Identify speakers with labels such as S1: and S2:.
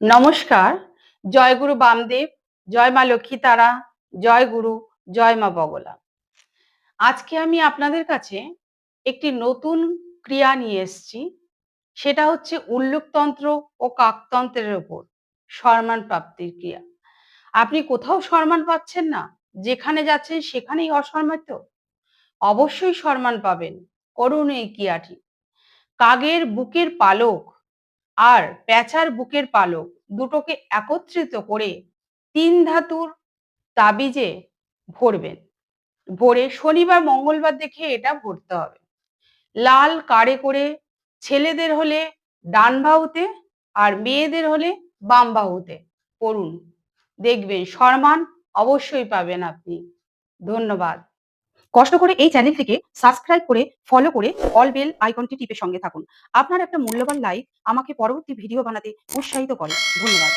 S1: নমস্কার। জয় গুরু বামদেব, জয় মা লক্ষ্মী তারা, জয় গুরু, জয় মা বগলা। আজকে আমি আপনাদের কাছে একটি নতুন ক্রিয়া নিয়ে এসেছি। সেটা হচ্ছে উল্লুকতন্ত্র ও কাকতন্ত্রের উপর সম্মান প্রাপ্তির ক্রিয়া। আপনি কোথাও সম্মান পাচ্ছেন না, যেখানে যাচ্ছেন সেখানেই অসম্মানিত? অবশ্যই সম্মান পাবেন। করুন এই ক্রিয়াটি। কাকের বুকের পালক আর পেঁচার বুকের পালক দুটোকে একত্রিত করে ৩ ধাতুর তাবিজে ভরবেন। ভরে শনিবার মঙ্গলবার দেখে এটা ভরতে হবে। লাল কারে করে ছেলেদের হলে ডান বাহুতে আর মেয়েদের হলে বাম বাহুতে পড়ুন। দেখবেন সম্মান অবশ্যই পাবেন আপনি। ধন্যবাদ। কষ্ট করে এই চ্যানেলটিকে সাবস্ক্রাইব করে ফলো করে অল বেল আইকনটি টিপে সঙ্গে থাকুন। আপনার একটা মূল্যবান লাইক আমাকে পরবর্তী ভিডিও বানাতে উৎসাহিত করে। ধন্যবাদ।